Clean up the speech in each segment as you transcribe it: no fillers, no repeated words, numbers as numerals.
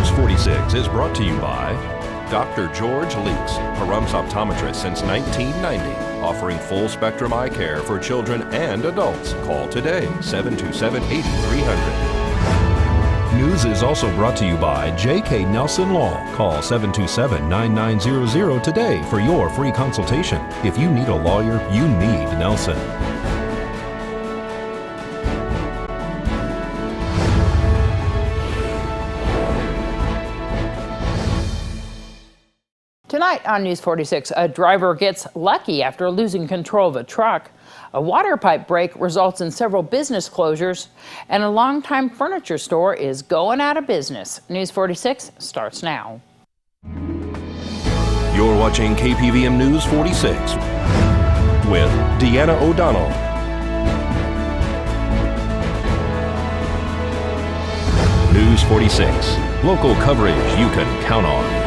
News 46 is brought to you by Dr. George Leeks, Pahrumps optometrist since 1990, offering full-spectrum eye care for children and adults. Call today, 727-8300. News is also brought to you by J.K. Nelson Law. Call 727-9900 today for your free consultation. If you need a lawyer, you need Nelson. Tonight on News 46, a driver gets lucky after losing control of a truck. A water pipe break results in several business closures, and a longtime furniture store is going out of business. News 46 starts now. You're watching KPVM News 46 with Deanna O'Donnell. News 46, local coverage you can count on.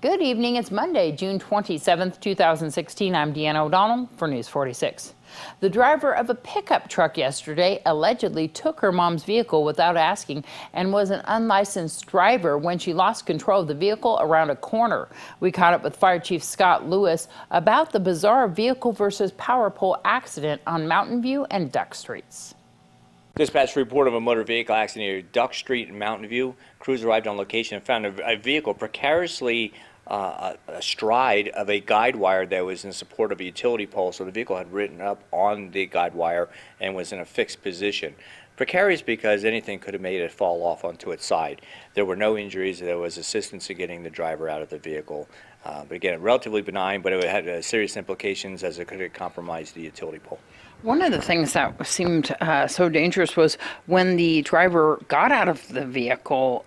Good evening. It's Monday, June 27th, 2016. I'm Deanna O'Donnell for News 46. The driver of a pickup truck yesterday allegedly took her mom's vehicle without asking and was an unlicensed driver when she lost control of the vehicle around a corner. We caught up with Fire Chief Scott Lewis about the bizarre vehicle versus power pole accident on Mountain View and Duck Streets. Dispatch report of a motor vehicle accident near Duck Street in Mountain View. Crews arrived on location and found a vehicle precariously astride of a guide wire that was in support of a utility pole. So the vehicle had ridden up on the guide wire and was in a fixed position. Precarious because anything could have made it fall off onto its side. There were no injuries. There was assistance in getting the driver out of the vehicle. But again, relatively benign, but it had serious implications as it could have compromised the utility pole. One of the things that seemed so dangerous was when the driver got out of the vehicle.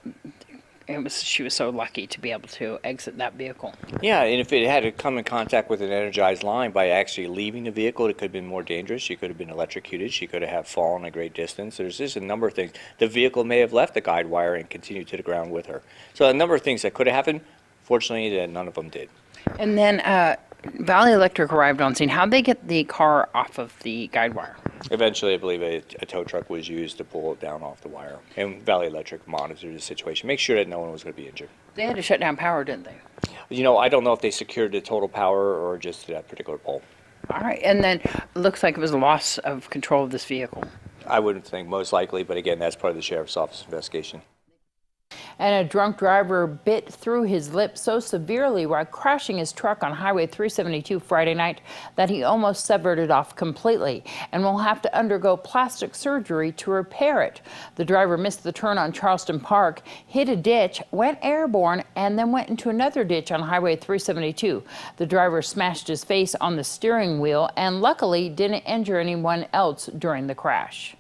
She was so lucky to be able to exit that vehicle. Yeah, and if it had to come in contact with an energized line by actually leaving the vehicle, it could have been more dangerous. She could have been electrocuted. She could have fallen a great distance. There's just a number of things. The vehicle may have left the guide wire and continued to the ground with her. So a number of things that could have happened. Fortunately, none of them did. And then Valley Electric arrived on scene. How'd they get the car off of the guide wire? Eventually, I believe a tow truck was used to pull it down off the wire. And Valley Electric monitored the situation, make sure that no one was going to be injured. They had to shut down power, didn't they? You know, I don't know if they secured the total power or just that particular pole. All right, and then it looks like it was a loss of control of this vehicle. I wouldn't think most likely, but again, that's part of the Sheriff's Office investigation. And a drunk driver bit through his lip so severely while crashing his truck on Highway 372 Friday night that he almost severed it off completely and will have to undergo plastic surgery to repair it. The driver missed the turn on Charleston Park, hit a ditch, went airborne, and then went into another ditch on Highway 372. The driver smashed his face on the steering wheel and luckily didn't injure anyone else during the crash.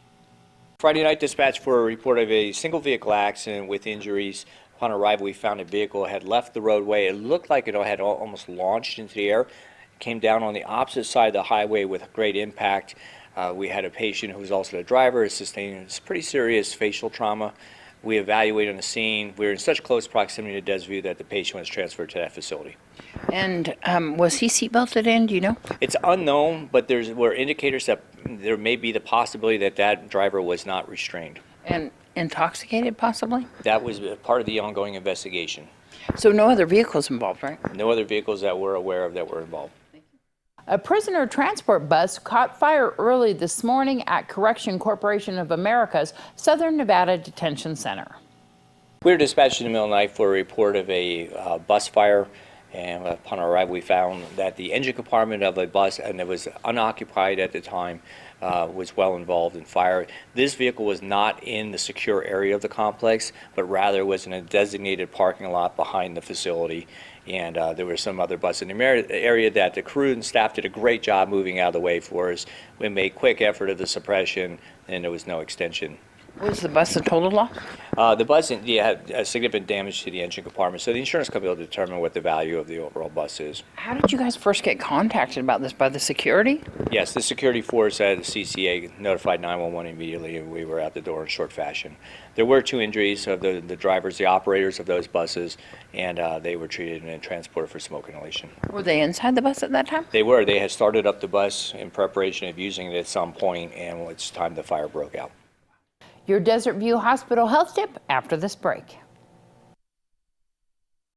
Friday night dispatch for a report of a single vehicle accident with injuries. Upon arrival, we found a vehicle had left the roadway. It looked like it had almost launched into the air. It came down on the opposite side of the highway with great impact. We had a patient who was also the driver, sustained pretty serious facial trauma. We evaluated on the scene. We were in such close proximity to Desview that the patient was transferred to that facility. And was he seatbelted in, do you know? It's unknown, but there were indicators that there may be the possibility that that driver was not restrained. And intoxicated, possibly? That was part of the ongoing investigation. So no other vehicles involved, right? No other vehicles that we're aware of that were involved. A prisoner transport bus caught fire early this morning at Correction Corporation of America's Southern Nevada Detention Center. We were dispatched in the middle of the night for a report of a bus fire, and upon our arrival we found that the engine compartment of a bus, and it was unoccupied at the time, was well involved in fire. This vehicle was not in the secure area of the complex, but rather was in a designated parking lot behind the facility. And there were some other buses in the area that the crew and staff did a great job moving out of the way for us. We made quick effort of the suppression, and there was no extension. Was the bus a total loss? The bus had significant damage to the engine compartment, so the insurance company will determine what the value of the overall bus is. How did you guys first get contacted about this? By the security? Yes, the security force at the CCA notified 911 immediately, and we were out the door in short fashion. There were 2 injuries of the drivers, the operators of those buses, and they were treated and transported for smoke inhalation. Were they inside the bus at that time? They were. They had started up the bus in preparation of using it at some point, and it's time the fire broke out. Your Desert View Hospital health tip after this break.